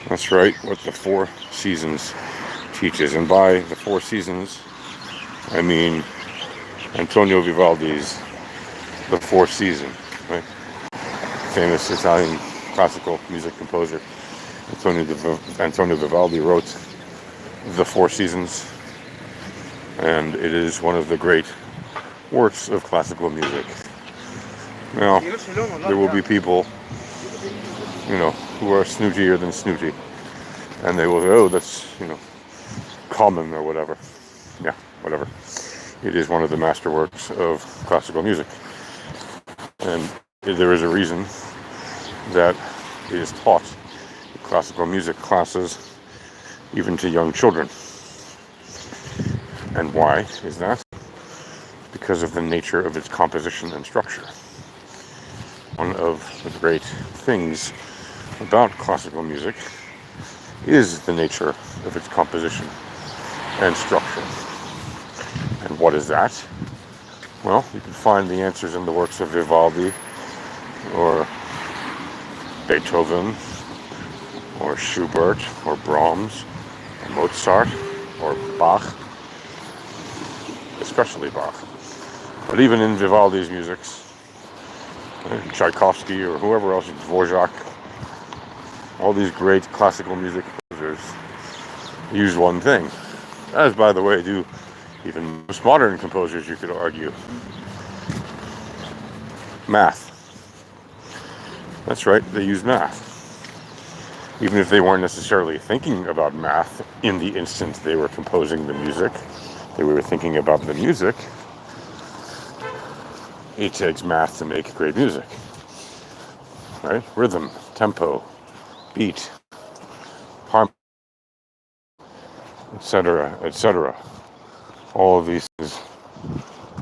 That's right, what the Four Seasons teaches. And by the Four Seasons, I mean Antonio Vivaldi's The Fourth Season, right? Famous Italian classical music composer Antonio Vivaldi wrote The Four Seasons, and it is one of the great works of classical music. Now, there will be people, who are snootier than snooty, and they will say, oh, that's, common or whatever. Yeah, whatever. It is one of the masterworks of classical music. And there is a reason that it is taught in classical music classes, even to young children. And why is that? Because of the nature of its composition and structure. One of the great things about classical music is the nature of its composition and structure. And what is that? Well, you can find the answers in the works of Vivaldi, or Beethoven, or Schubert, or Brahms, or Mozart, or Bach, especially Bach. But even in Vivaldi's musics, Tchaikovsky, or whoever else, Dvorak, all these great classical music composers use one thing, as, by the way, do even most modern composers, you could argue. Math. That's right, they use math. Even if they weren't necessarily thinking about math in the instant they were composing the music, they were thinking about the music. It takes math to make great music, right? Rhythm, tempo, beat, harmony, etc., etc. All of these things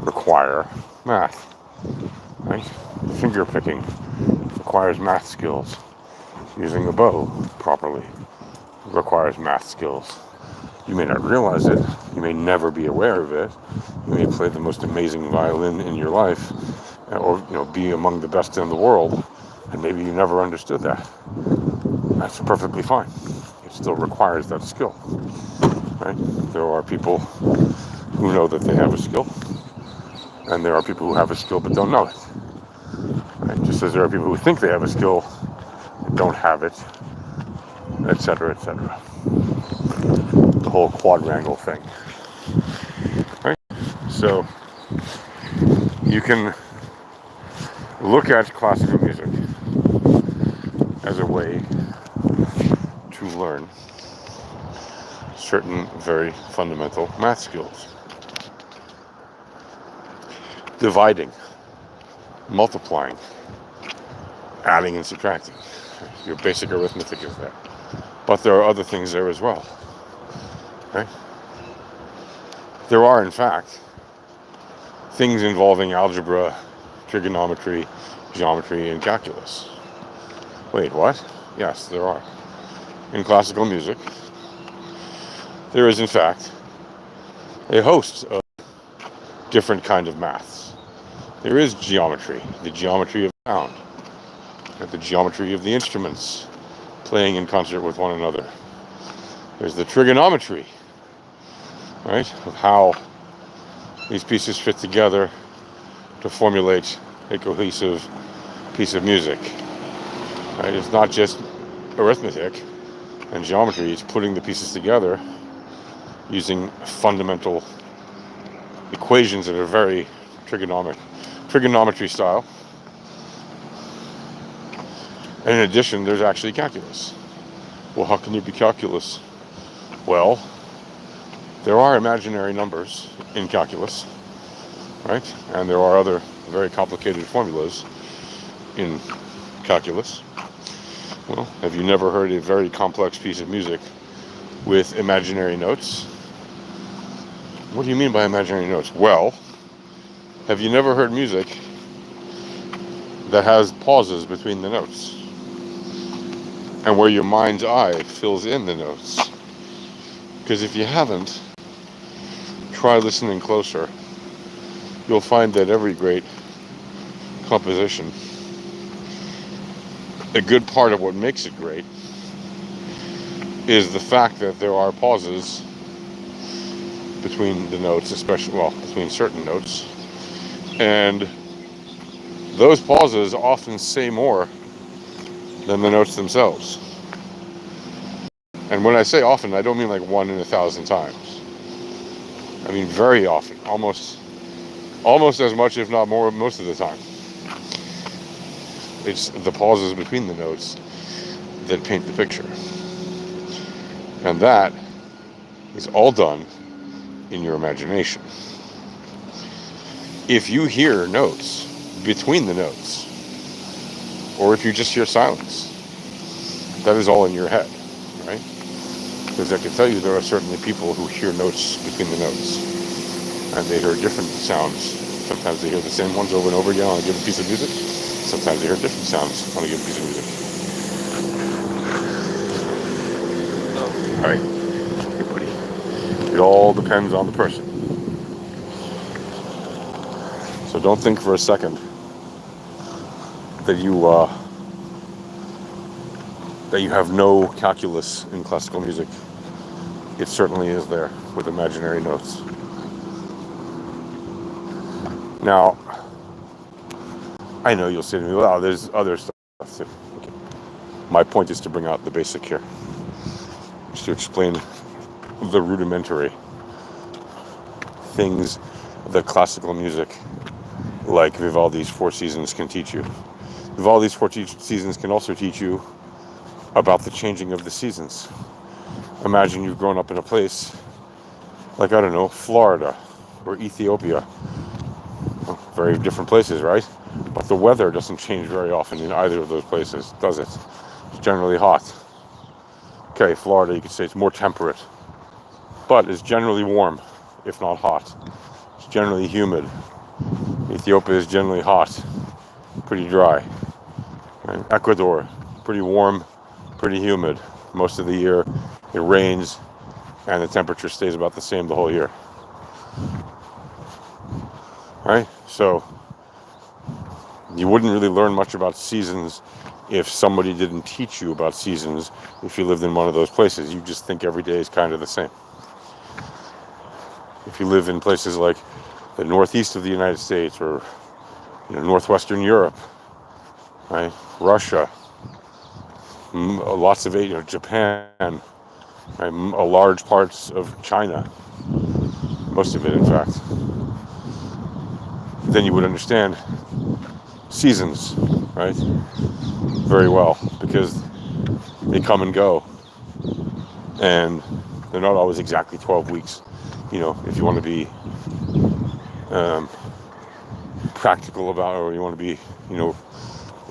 require math, right? Finger picking requires math skills. Using a bow properly requires math skills. You may not realize it. You may never be aware of it. You may play the most amazing violin in your life, or be among the best in the world, and maybe you never understood that. That's perfectly fine. It still requires that skill, right? There are people who know that they have a skill, and there are people who have a skill but don't know it. Right? Just as there are people who think they have a skill and don't have it, etc., etc. The whole quadrangle thing. Right? So you can look at classical music as a way to learn certain very fundamental math skills. Dividing, multiplying, adding and subtracting. Your basic arithmetic is there. But there are other things there as well. Right? There are, in fact, things involving algebra, trigonometry, geometry, and calculus. Wait, what? Yes, there are. In classical music, there is, in fact, a host of different kinds of maths. There is geometry, the geometry of sound, the geometry of the instruments playing in concert with one another. There's the trigonometry, right, of how these pieces fit together to formulate a cohesive piece of music. Right? It's not just arithmetic and geometry, it's putting the pieces together using fundamental equations that are very trigonometry style. And in addition, there's actually calculus. Well, how can there be calculus? Well, there are imaginary numbers in calculus, right? And there are other very complicated formulas in calculus. Well, have you never heard a very complex piece of music with imaginary notes? What do you mean by imaginary notes? Well, have you never heard music that has pauses between the notes, and where your mind's eye fills in the notes? Because if you haven't, try listening closer. You'll find that every great composition, a good part of what makes it great, is the fact that there are pauses between the notes, especially, well, between certain notes, and those pauses often say more than the notes themselves. And when I say often, I don't mean like 1 in 1,000 times. I mean very often, almost as much, if not more, most of the time. It's the pauses between the notes that paint the picture. And that is all done in your imagination. If you hear notes between the notes, or if you just hear silence, that is all in your head, right? Because I can tell you there are certainly people who hear notes between the notes, and they hear different sounds. Sometimes they hear the same ones over and over again on a given piece of music. Sometimes they hear different sounds on a given piece of music. All right, everybody. It all depends on the person. So don't think for a second that you have no calculus in classical music. It certainly is there with imaginary notes. Now, I know you'll say to me, well, there's other stuff too. Okay. My point is to bring out the basic here, just to explain the rudimentary things that classical music, like Vivaldi's Four Seasons, can teach you. Vivaldi's Four Seasons can also teach you about the changing of the seasons. Imagine you've grown up in a place like, I don't know, Florida or Ethiopia. Very different places, right? But the weather doesn't change very often in either of those places, does it? It's generally hot. Okay, Florida, you could say it's more temperate, but it's generally warm, if not hot. It's generally humid. Ethiopia is generally hot, pretty dry. Right? Ecuador, pretty warm, pretty humid. Most of the year it rains and the temperature stays about the same the whole year. Right? So you wouldn't really learn much about seasons if somebody didn't teach you about seasons if you lived in one of those places. You just think every day is kind of the same. If you live in places like the northeast of the United States or northwestern Europe, right? Russia, lots of Japan, right? Large parts of China, most of it in fact, then you would understand seasons, right? Very well, because they come and go, and they're not always exactly 12 weeks. If you want to be practical about it, or you want to be,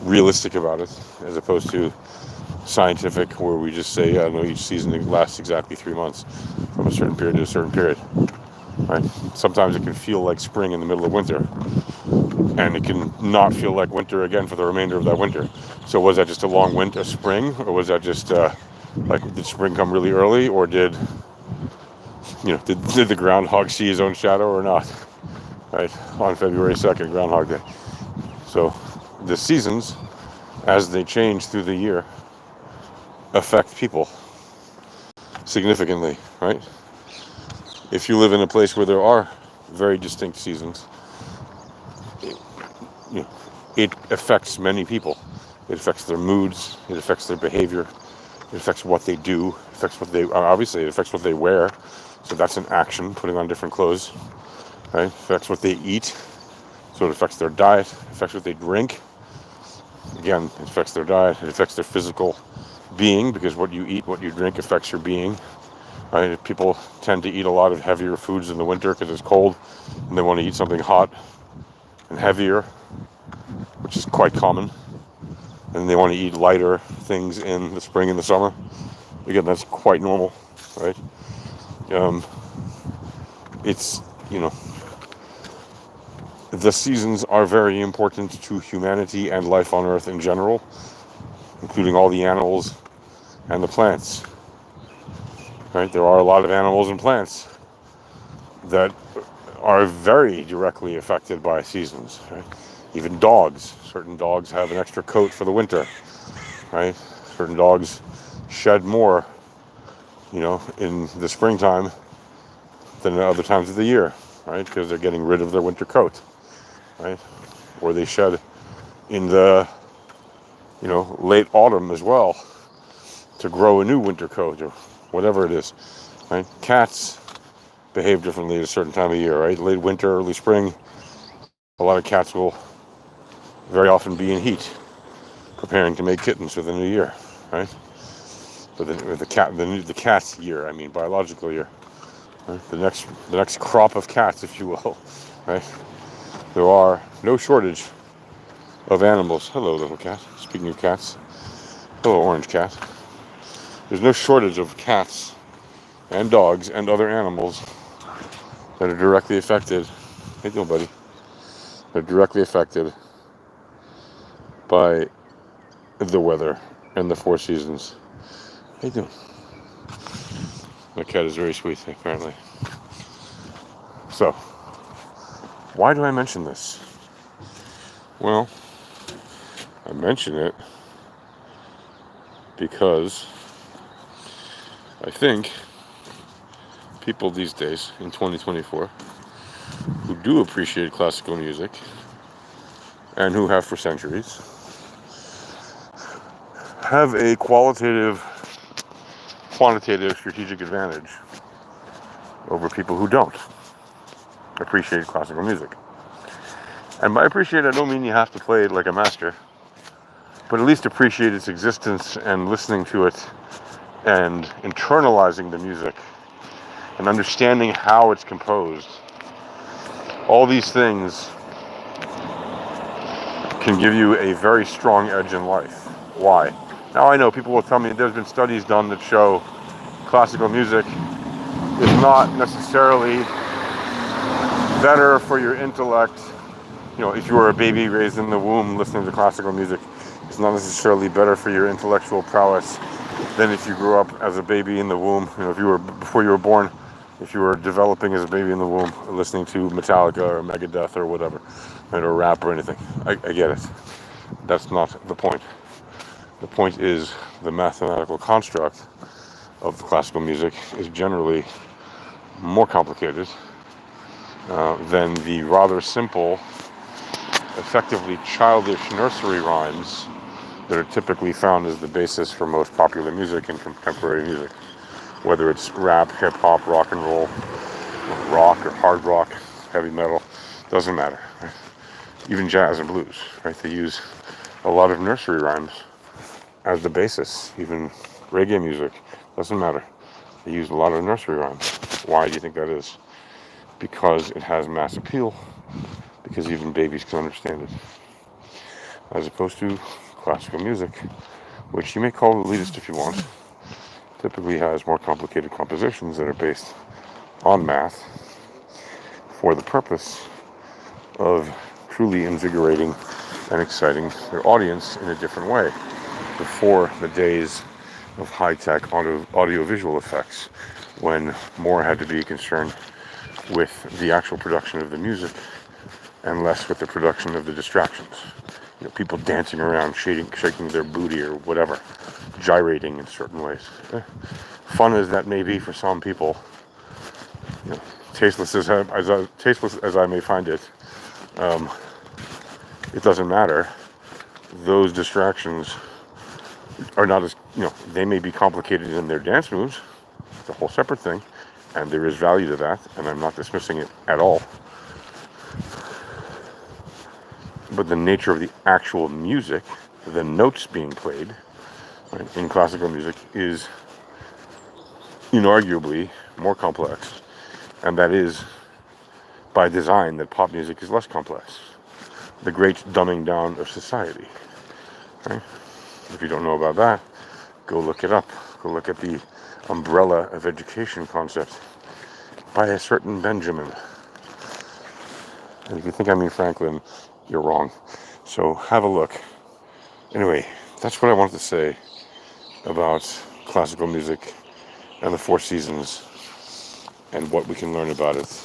realistic about it, as opposed to scientific, where we just say, yeah, no, each season lasts exactly 3 months from a certain period to a certain period, right? Sometimes it can feel like spring in the middle of winter, and it can not feel like winter again for the remainder of that winter. So was that just a long winter, spring, or was that just did spring come really early, or did the groundhog see his own shadow or not? Right, on February 2nd, Groundhog Day. So the seasons, as they change through the year, affect people significantly, right? If you live in a place where there are very distinct seasons, it affects many people. It affects their moods, it affects their behavior, it affects what they do, it affects what they wear. So that's an action, putting on different clothes, right? It affects what they eat, so it affects their diet, it affects what they drink. Again, it affects their diet, it affects their physical being, because what you eat, what you drink affects your being. Right? People tend to eat a lot of heavier foods in the winter because it's cold, and they want to eat something hot and heavier, which is quite common. And they want to eat lighter things in the spring and the summer. Again, that's quite normal, right? It's, the seasons are very important to humanity and life on Earth in general, including all the animals and the plants. Right? There are a lot of animals and plants that are very directly affected by seasons. Right? Even dogs. Certain dogs have an extra coat for the winter. Right? Certain dogs shed more in the springtime than at other times of the year, right? Because they're getting rid of their winter coat, right? Or they shed in the, late autumn as well to grow a new winter coat or whatever it is, right? Cats behave differently at a certain time of year, right? Late winter, early spring, a lot of cats will very often be in heat, preparing to make kittens for the new year, right? But the cat's year, I mean biological year, right? The next crop of cats, if you will, right? There are no shortage of animals. Hello, little cat. Speaking of cats, hello, orange cat. There's no shortage of cats and dogs and other animals that are directly affected. How you doing, buddy? They're directly affected by the weather and the four seasons. How you doing? My cat is very sweet, apparently. So, why do I mention this? Well, I mention it because I think people these days, in 2024, who do appreciate classical music, and who have for centuries, have a quantitative, strategic advantage over people who don't appreciate classical music. And by appreciate, I don't mean you have to play it like a master, but at least appreciate its existence and listening to it and internalizing the music and understanding how it's composed. All these things can give you a very strong edge in life. Why? Now I know people will tell me there's been studies done that show classical music is not necessarily better for your intellect. If you were a baby raised in the womb listening to classical music, it's not necessarily better for your intellectual prowess than if you grew up as a baby in the womb. Before you were born, if you were developing as a baby in the womb, listening to Metallica or Megadeth or whatever, right, or rap or anything. I get it. That's not the point. The point is the mathematical construct of classical music is generally more complicated than the rather simple, effectively childish nursery rhymes that are typically found as the basis for most popular music and contemporary music. Whether it's rap, hip-hop, rock and roll, rock or hard rock, heavy metal, doesn't matter. Right? Even jazz and blues, right? They use a lot of nursery rhymes as the basis. Even reggae music, doesn't matter. They use a lot of nursery rhymes. Why do you think that is? Because it has mass appeal, because even babies can understand it. As opposed to classical music, which you may call elitist if you want, typically has more complicated compositions that are based on math for the purpose of truly invigorating and exciting their audience in a different way. Before the days of high-tech audio-visual effects, when more had to be concerned with the actual production of the music and less with the production of the distractions. People dancing around, shaking their booty or whatever, gyrating in certain ways. Fun as that may be for some people, tasteless as I may find it, it doesn't matter. Those distractions are not as, they may be complicated in their dance moves. It's a whole separate thing, and there is value to that, and I'm not dismissing it at all. But the nature of the actual music, the notes being played, right, in classical music is inarguably more complex, and that is by design that pop music is less complex. The great dumbing down of society, right? If you don't know about that, go look it up. Go look at the umbrella of education concept by a certain Benjamin. And if you think I mean Franklin, you're wrong. So have a look. Anyway, that's what I wanted to say about classical music and the four seasons and what we can learn about it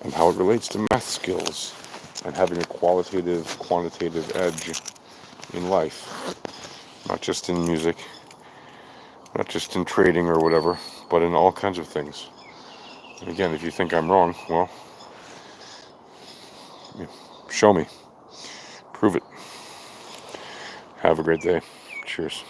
and how it relates to math skills and having a qualitative, quantitative edge in life, not just in music, Not just in trading or whatever, but in all kinds of things. And again, if you think I'm wrong, well, show me. Prove it. Have a great day. Cheers.